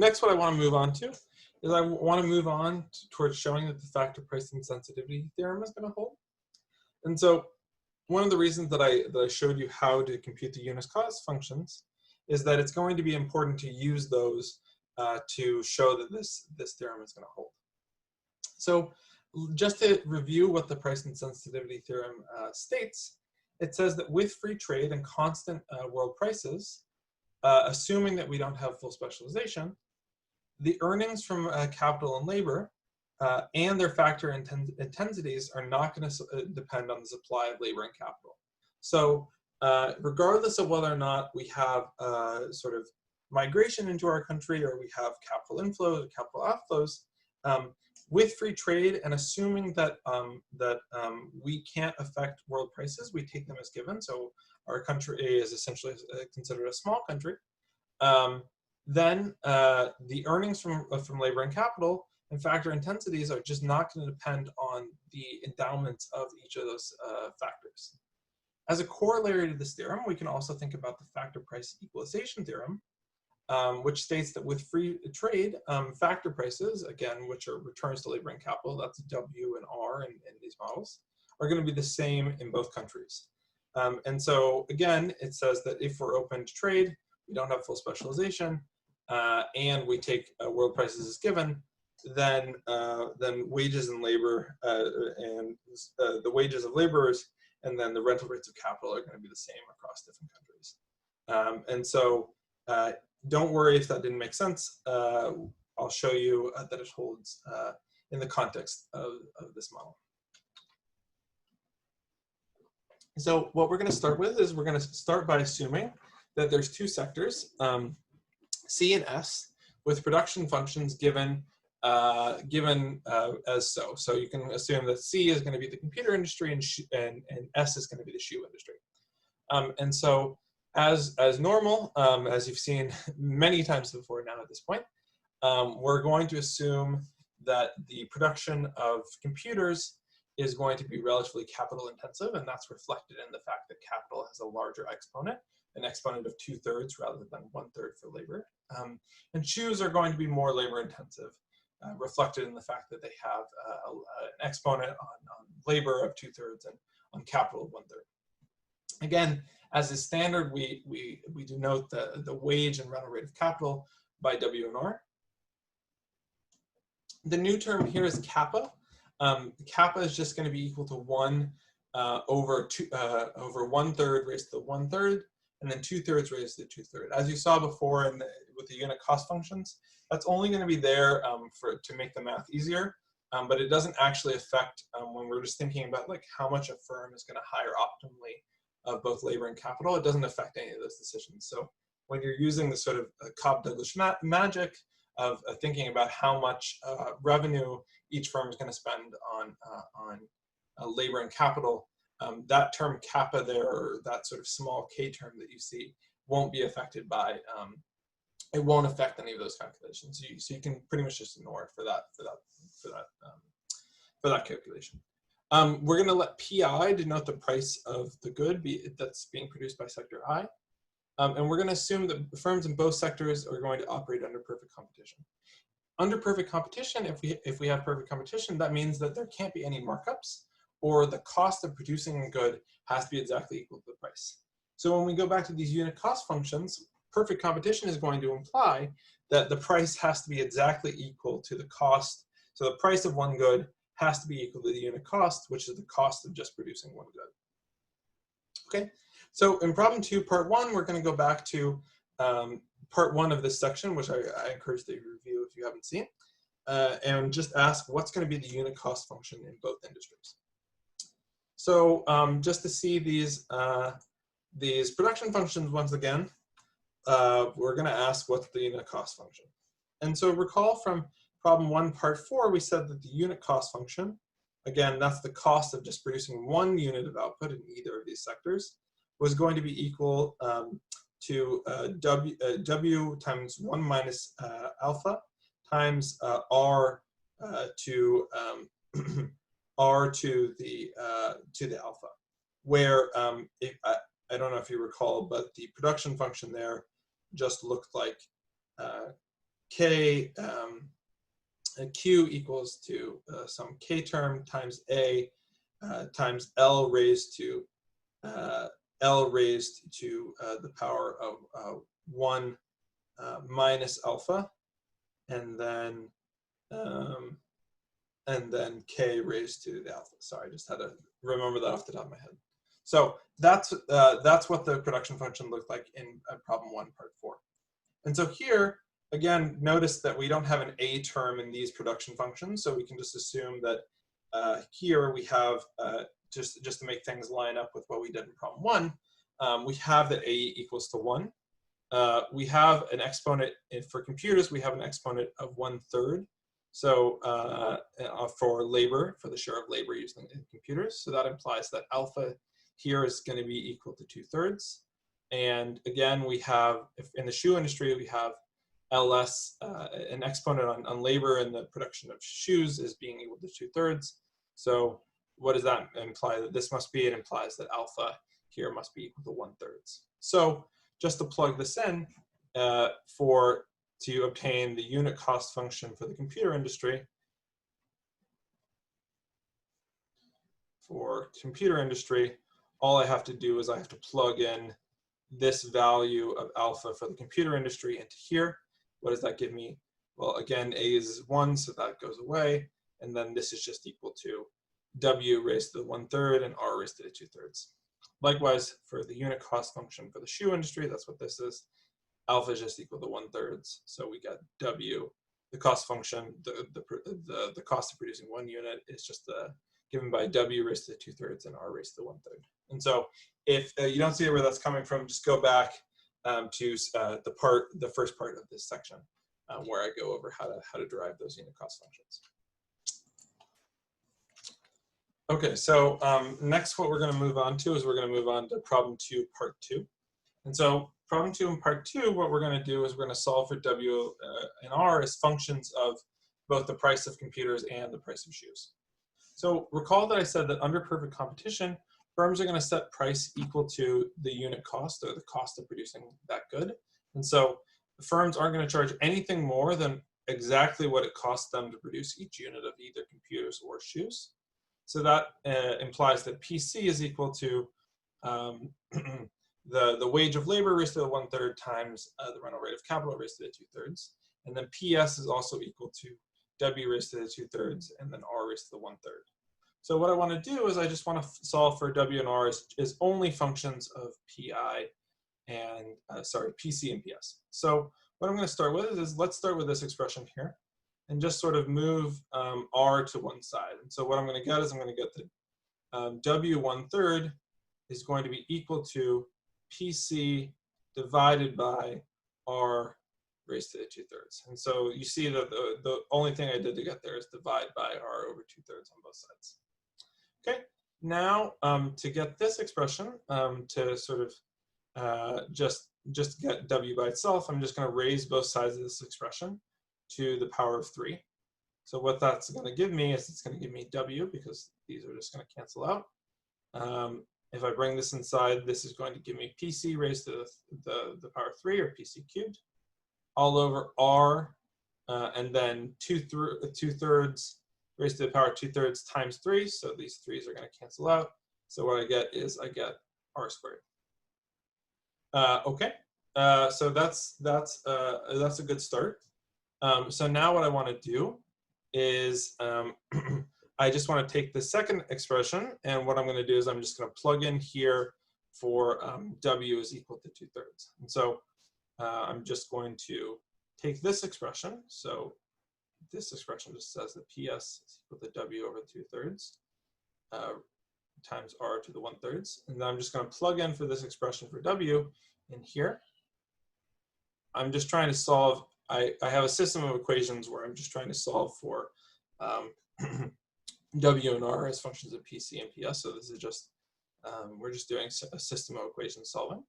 Next, what I want to move on to is I want to move on towards showing that the factor price insensitivity theorem is going to hold. And so one of the reasons that I showed you how to compute the unit cost functions is that it's going to be important to use those to show that this theorem is going to hold. So just to review what the price insensitivity theorem states, it says that with free trade and constant world prices, assuming that we don't have full specialization, the earnings from capital and labor and their factor intensities are not going to depend on the supply of labor and capital. So regardless of whether or not we have sort of migration into our country or we have capital inflows or capital outflows, with free trade and assuming that we can't affect world prices, we take them as given. So our country is essentially considered a small country. Then the earnings from labor and capital and factor intensities are just not going to depend on the endowments of each of those factors. As a corollary to this theorem, we can also think about the factor price equalization theorem, which states that with free trade, factor prices, again, which are returns to labor and capital, that's W and R in these models, are going to be the same in both countries. And so, again, it says that if we're open to trade, we don't have full specialization, and we take world prices as given, then wages and labor and the wages of laborers and then the rental rates of capital are going to be the same across different countries. And so don't worry if that didn't make sense. I'll show you that it holds in the context of this model. So what we're going to start with is we're going to start by assuming that there's two sectors, C and S, with production functions given as so. So you can assume that C is going to be the computer industry and S is going to be the shoe industry. And so as normal, as you've seen many times before now at this point, we're going to assume that the production of computers is going to be relatively capital intensive, and that's reflected in the fact that capital has a larger exponent, an exponent of 2/3 rather than 1/3 for labor. And shoes are going to be more labor intensive, reflected in the fact that they have an exponent on labor of 2/3 and on capital of 1/3. Again, as is standard, we denote the wage and rental rate of capital by W and R. The new term here is kappa. Kappa is just going to be equal to 1 over 1/3 raised to 1/3, and then 2/3 raised to 2/3. As you saw before with the unit cost functions, that's only going to be there to make the math easier, but it doesn't actually affect when we're just thinking about like how much a firm is going to hire optimally of both labor and capital. It doesn't affect any of those decisions. So when you're using the sort of Cobb-Douglas magic of thinking about how much revenue each firm is going to spend on labor and capital, that term kappa there, or that sort of small k term that you see, won't be affected by, it won't affect any of those calculations. So you can pretty much just ignore it for that calculation. We're going to let PI denote the price of the good that's being produced by sector I. And we're going to assume that firms in both sectors are going to operate under perfect competition. Under perfect competition, if we have perfect competition, that means that there can't be any markups, or the cost of producing a good has to be exactly equal to the price. So when we go back to these unit cost functions, perfect competition is going to imply that the price has to be exactly equal to the cost. So the price of one good has to be equal to the unit cost, which is the cost of just producing one good. Okay, so in problem 2, part 1, we're going to go back to part 1 of this section, which I encourage that you review if you haven't seen, and just ask what's going to be the unit cost function in both industries. So just to see these production functions once again, we're going to ask what's the unit cost function. And so recall from problem 1, part 4, we said that the unit cost function, again, that's the cost of just producing one unit of output in either of these sectors, was going to be equal to W times 1 minus alpha times R to R to the alpha, where I don't know if you recall, but the production function there just looked like k q equals to some k term times a times L raised to the power of 1 minus alpha, and then k raised to the alpha. Sorry, I just had to remember that off the top of my head. So that's what the production function looked like in problem 1, part 4. And so here, again, notice that we don't have an a term in these production functions, so we can just assume that here we have, just to make things line up with what we did in problem 1, we have that a equals to 1. We have an exponent, for computers, we have an exponent of 1/3. So for labor, for the share of labor used in computers. So that implies that alpha here is going to be equal to 2/3. And again, we have, if in the shoe industry, we have LS, an exponent on labor in the production of shoes is being equal to 2/3. So what does that imply that this must be? It implies that alpha here must be equal to 1/3. So just to plug this in, to obtain the unit cost function for the computer industry, all I have to do is I have to plug in this value of alpha for the computer industry into here. What does that give me? Well, again, a is 1, so that goes away. And then this is just equal to w raised to the 1/3 and r raised to the 2/3. Likewise, for the unit cost function for the shoe industry, that's what this is. Alpha is just equal to 1/3. So we got w, the cost function, the cost of producing 1 unit is just given by w raised to the 2/3 and r raised to the 1/3. And so if you don't see where that's coming from, just go back to the first part of this section where I go over how to derive those unit cost functions. Okay, so next what we're going to move on to is we're going to move on to problem 2, part 2. And so problem 2 and part 2, what we're going to do is we're going to solve for W and R as functions of both the price of computers and the price of shoes. So recall that I said that under perfect competition, firms are going to set price equal to the unit cost, or the cost of producing that good. And so the firms aren't going to charge anything more than exactly what it costs them to produce each unit of either computers or shoes. So that implies that PC is equal to the wage of labor raised to the 1/3 times the rental rate of capital raised to the 2/3. And then PS is also equal to W raised to the 2/3 and then R raised to the 1/3. So what I want to do is I just want to solve for W and R is only functions of PI and, PC and PS. So what I'm going to start with is let's start with this expression here and just sort of move R to one side. And so what I'm going to get is I'm going to get that W 1/3 is going to be equal to PC divided by R raised to the 2/3. And so you see that the only thing I did to get there is divide by R over 2/3 on both sides. Okay, now to get this expression, to sort of just get W by itself, I'm just going to raise both sides of this expression to the power of 3. So what that's going to give me is it's going to give me W, because these are just going to cancel out. If I bring this inside, this is going to give me PC raised to the power of 3, or PC cubed, all over R, and then 2/3 raised to the power of 2/3 times 3. So these 3's are going to cancel out. So what I get is I get R squared. Okay, so that's a good start. So now what I want to do is I just want to take the second expression, and what I'm going to do is I'm just going to plug in here for W is equal to 2/3. And so I'm just going to take this expression. So this expression just says that PS is equal to W over 2/3 times R to the 1/3. And then I'm just going to plug in for this expression for W in here. I'm just trying to solve, I have a system of equations where I'm just trying to solve for W and R as functions of PC and PS. So this is just, we're just doing a system of equation solving.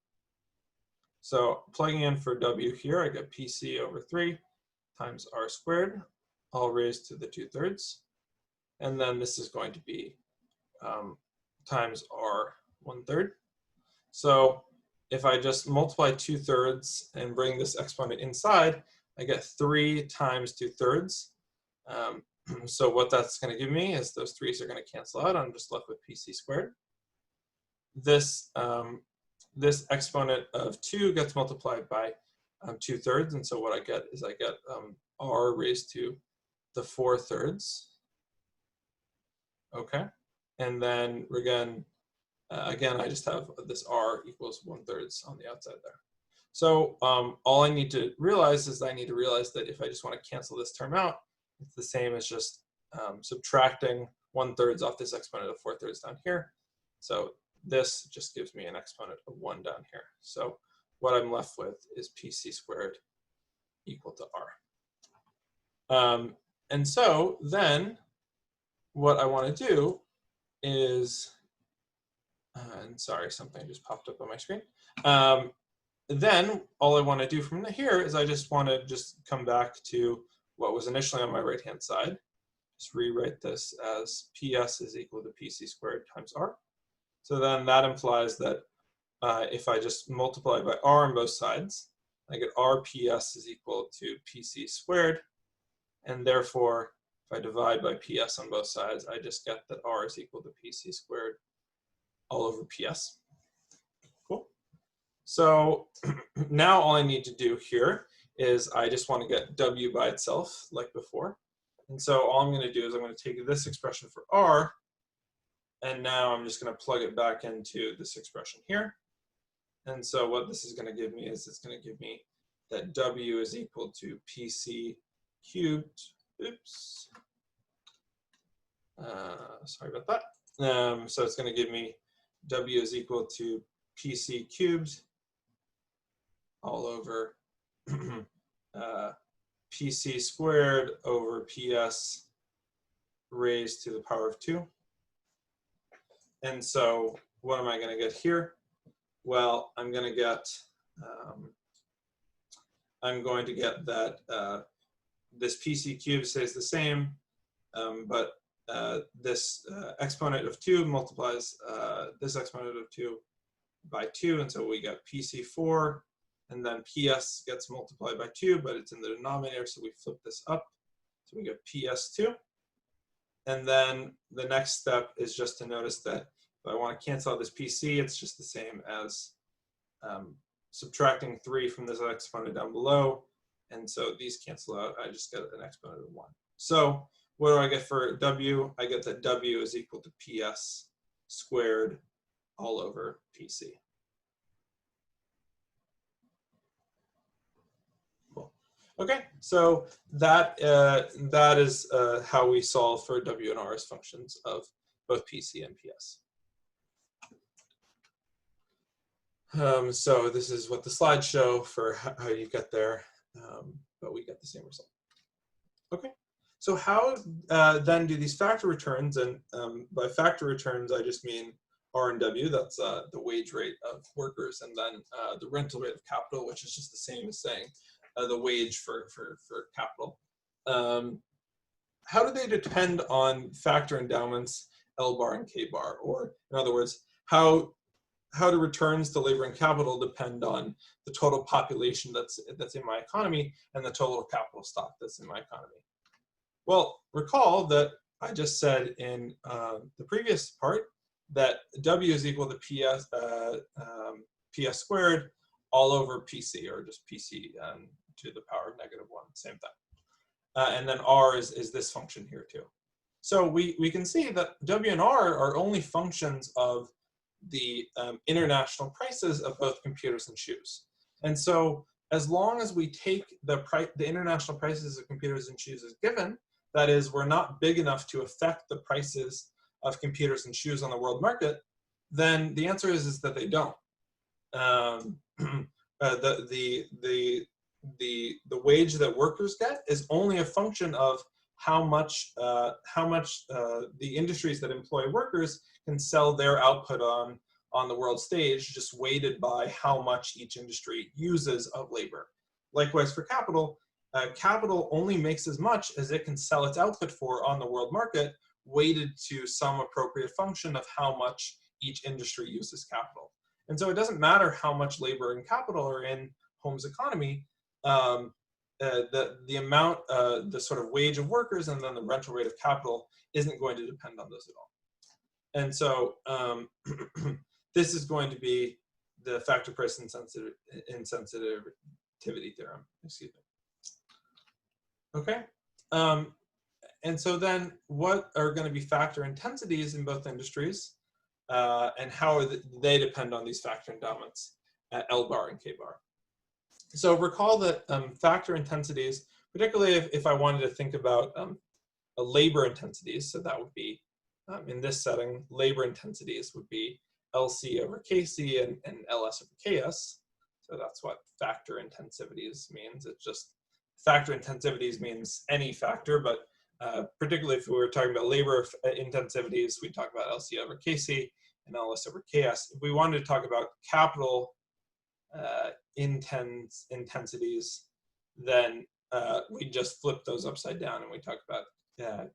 So plugging in for W here, I get PC over 3 times R squared, all raised to the 2/3. And then this is going to be times R 1/3. So if I just multiply 2/3 and bring this exponent inside, I get 3 times 2/3. So what that's going to give me is those 3's are going to cancel out. I'm just left with PC squared. This, this exponent of 2 gets multiplied by 2/3. And so what I get is I get r raised to the 4/3. Okay. And then again, I just have this r equals 1/3 on the outside there. So all I need to realize is I need to realize that if I just want to cancel this term out, it's the same as just subtracting 1/3 off this exponent of 4/3 down here. So this just gives me an exponent of 1 down here. So what I'm left with is PC squared equal to r. And so then what I want to do is, and sorry, something just popped up on my screen. Then all I want to do from here is I just want to come back to what was initially on my right-hand side. Just rewrite this as PS is equal to PC squared times R. So then that implies that if I just multiply by R on both sides, I get RPS is equal to PC squared. And therefore, if I divide by PS on both sides, I just get that R is equal to PC squared all over PS. Cool. So now all I need to do here is I just want to get W by itself like before. And so all I'm going to do is I'm going to take this expression for R, and now I'm just going to plug it back into this expression here. And so what this is going to give me is it's going to give me that W is equal to PC cubed. Oops. Sorry about that. So it's going to give me W is equal to PC cubed all over PC squared over PS raised to the power of 2. And so what am I going to get here? Well, I'm going to get that this PC cubed stays the same, but this exponent of 2 multiplies this exponent of 2 by 2, and so we get PC4, and then PS gets multiplied by 2, but it's in the denominator, so we flip this up, so we get PS2. And then the next step is just to notice that if I want to cancel out this PC, it's just the same as subtracting 3 from this exponent down below, and so these cancel out. I just get an exponent of 1. So what do I get for W? I get that W is equal to PS squared all over PC. Cool. Okay, so that is how we solve for W and R as functions of both PC and PS. So this is what the slides show for how you get there, but we get the same result. Okay, so how then do these factor returns, and by factor returns I just mean R and W, that's the wage rate of workers, and then the rental rate of capital, which is just the same as saying the wage for capital. How do they depend on factor endowments L bar and K bar? Or in other words, how do returns to labor and capital depend on the total population that's in my economy and the total capital stock that's in my economy? Well, recall that I just said in the previous part that W is equal to PS squared all over PC, or just PC to the power of -1, same thing. And then R is this function here too. So we can see that W and R are only functions of the international prices of both computers and shoes. And so as long as we take the international prices of computers and shoes as given, that is, we're not big enough to affect the prices of computers and shoes on the world market, then the answer is that they don't. The wage that workers get is only a function of how much the industries that employ workers can sell their output on the world stage, just weighted by how much each industry uses of labor. Likewise for capital, capital only makes as much as it can sell its output for on the world market, weighted to some appropriate function of how much each industry uses capital. And so it doesn't matter how much labor and capital are in Holmes' economy. the amount, the sort of wage of workers and then the rental rate of capital isn't going to depend on those at all. And so this is going to be the factor price insensitivity theorem, excuse me. Okay. And so then what are going to be factor intensities in both industries, and how they depend on these factor endowments at L bar and K bar. So recall that factor intensities, particularly if I wanted to think about labor intensities, so that would be, in this setting, labor intensities would be LC over KC and LS over KS. So that's what factor intensivities means. It's just factor intensivities means any factor, but particularly if we were talking about labor intensivities, we talk about LC over KC and LS over KS. If we wanted to talk about capital intensities, then we just flip those upside down and we talk about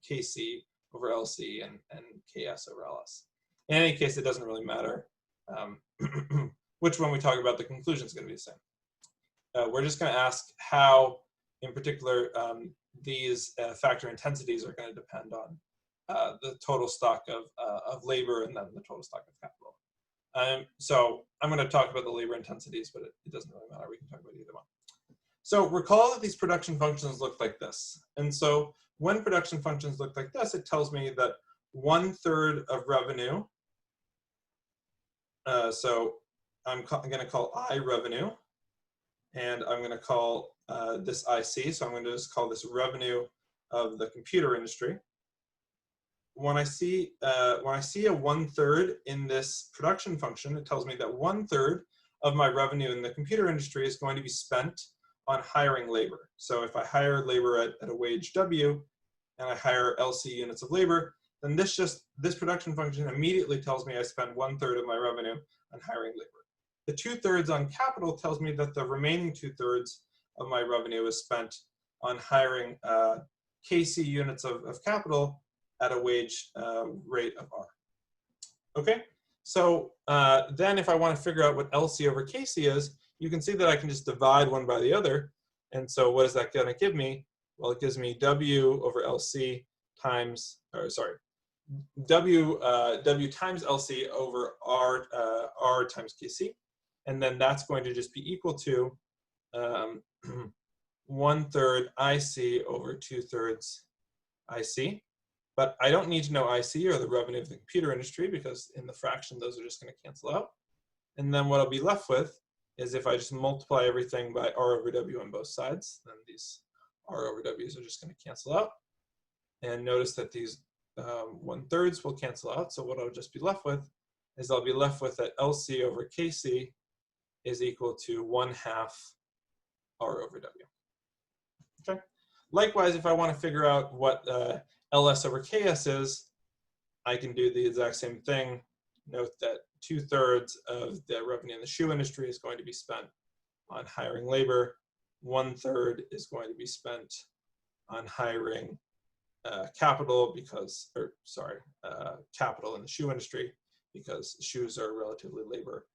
KC over LC and KS over LS. In any case, it doesn't really matter which one we talk about. The conclusion is going to be the same. We're just going to ask how, in particular, these factor intensities are going to depend on the total stock of labor and then the total stock of capital. So I'm going to talk about the labor intensities, but it doesn't really matter. We can talk about either one. So recall that these production functions look like this. And so when production functions look like this, it tells me that 1/3 of revenue, so I'm going to call I revenue, and I'm going to call this IC, so I'm going to just call this revenue of the computer industry. When I see a 1/3 in this production function, it tells me that 1/3 of my revenue in the computer industry is going to be spent on hiring labor. So if I hire labor at a wage W and I hire LC units of labor, then this production function immediately tells me I spend 1/3 of my revenue on hiring labor. The 2/3 on capital tells me that the remaining 2/3 of my revenue is spent on hiring KC units of capital at a wage rate of R. Okay, so then if I want to figure out what LC over KC is, you can see that I can just divide one by the other. And so what is that going to give me? Well, it gives me W over LC times, or sorry, W times LC over R times KC. And then that's going to just be equal to 1/3 IC over 2/3 IC. But I don't need to know IC or the revenue of the computer industry because in the fraction, those are just going to cancel out. And then what I'll be left with is if I just multiply everything by R over W on both sides, then these R over W's are just going to cancel out. And notice that these 1/3 will cancel out. So what I'll just be left with is I'll be left with that LC over KC is equal to 1/2 R over W. Okay. Likewise, if I want to figure out what LS over KS is, I can do the exact same thing. Note that 2/3 of the revenue in the shoe industry is going to be spent on hiring labor. 1/3 is going to be spent on hiring capital because, capital in the shoe industry because shoes are relatively labor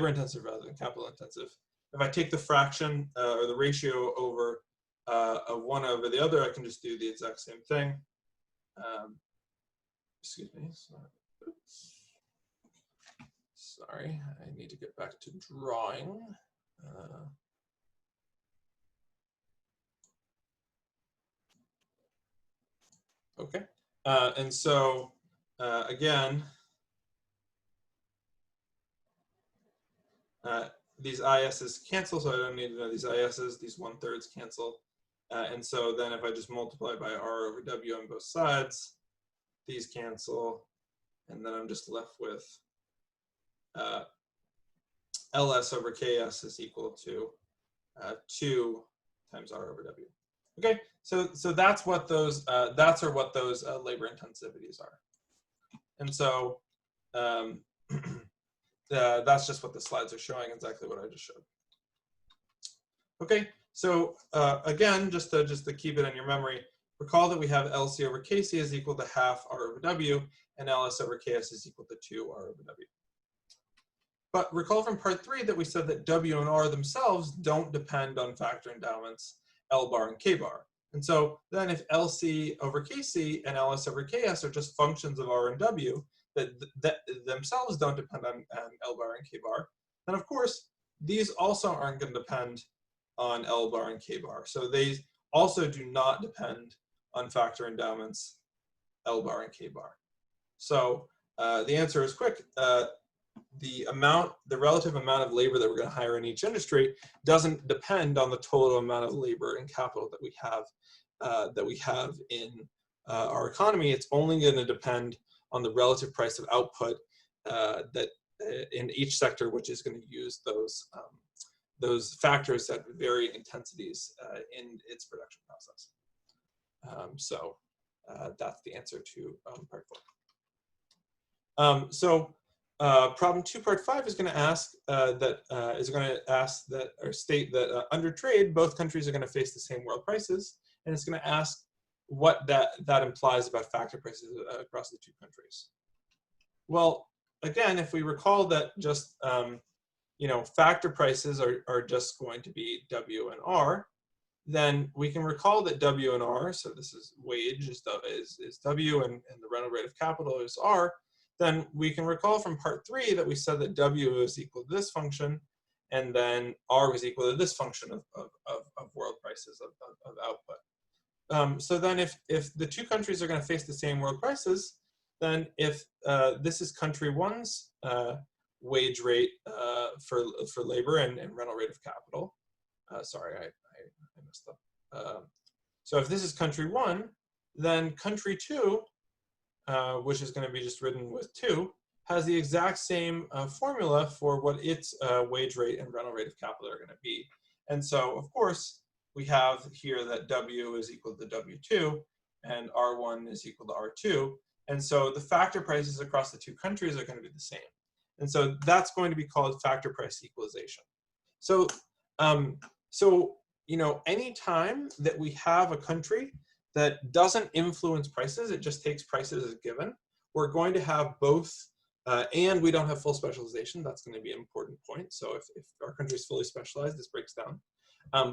intensive rather than capital intensive. If I take the fraction or the ratio over of one over the other, I can just do the exact same thing. Excuse me. Sorry, I need to get back to drawing. Okay, and so again, these IS's cancel, so I don't need to know these IS's. These 1/3 cancel. And so then if I just multiply by R over W on both sides, these cancel. And then I'm just left with LS over KS is equal to 2 times R over W. Okay, so that's what those labor intensivities are. And so that's just what the slides are showing, exactly what I just showed. Okay, so again, just to keep it in your memory, recall that we have LC over KC is equal to 1/2 R over W, and LS over KS is equal to 2 R over W. But recall from part 3 that we said that W and R themselves don't depend on factor endowments L bar and K bar. And so then if LC over KC and LS over KS are just functions of R and W that themselves don't depend on L bar and K bar, then of course these also aren't going to depend on L bar and K bar. So they also do not depend on factor endowments L bar and K bar. So the answer is quick. The relative amount of labor that we're going to hire in each industry doesn't depend on the total amount of labor and capital that we have in our economy. It's only going to depend on the relative price of output in each sector, which is going to use those factors at varying intensities in its production process. So that's the answer to part 4. Problem 2, part 5 is going to ask state that under trade, both countries are going to face the same world prices, and it's going to ask what that implies about factor prices across the two countries. Well, again, if we recall that just factor prices are just going to be W and R, then we can recall that W and R, so this is wage is W and the rental rate of capital is R. Then we can recall from part 3 that we said that W is equal to this function, and then R was equal to this function of world prices of output. So then if the two countries are going to face the same world prices, then if this is country 1's wage rate for labor and rental rate of capital, sorry, I messed up. So if this is country 1, then country 2, which is going to be just written with 2, has the exact same formula for what its wage rate and rental rate of capital are going to be. And so, of course, we have here that W is equal to W2 and R1 is equal to R2. And so the factor prices across the two countries are going to be the same. And so that's going to be called factor price equalization. So, any time that we have a country that doesn't influence prices, it just takes prices as given, we're going to have both, and we don't have full specialization. That's going to be an important point. So if our country is fully specialized, this breaks down.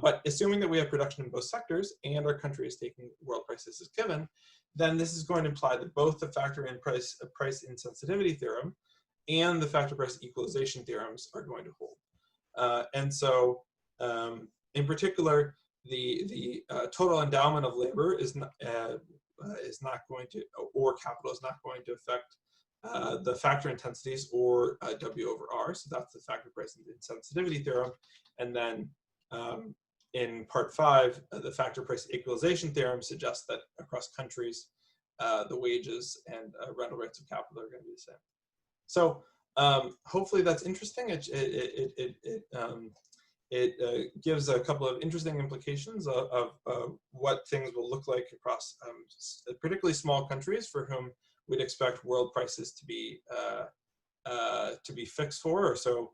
But assuming that we have production in both sectors and our country is taking world prices as given, then this is going to imply that both the factor in price insensitivity theorem and the factor price equalization theorems are going to hold. And so in particular, the total endowment of labor is not going to, or capital is not going to affect the factor intensities or W over R. So that's the factor price insensitivity theorem. And then in part 5, the factor price equalization theorem suggests that across countries, the wages and rental rates of capital are going to be the same. So hopefully that's interesting. It gives a couple of interesting implications of what things will look like across particularly small countries for whom we'd expect world prices to be fixed for, or so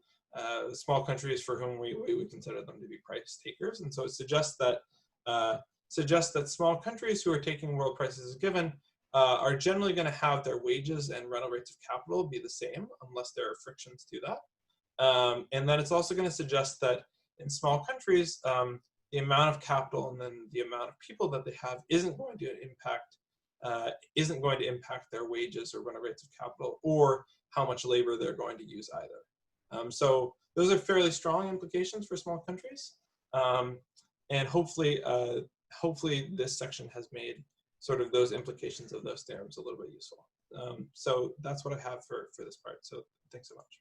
small countries for whom we would consider them to be price takers. And so it suggests that small countries who are taking world prices as given are generally going to have their wages and rental rates of capital be the same unless there are frictions to that. And then it's also going to suggest that in small countries, the amount of capital and then the amount of people that they have isn't going to impact their wages or rental rates of capital or how much labor they're going to use either. So those are fairly strong implications for small countries, and hopefully this section has made sort of those implications of those theorems a little bit useful. So that's what I have for this part. So thanks so much.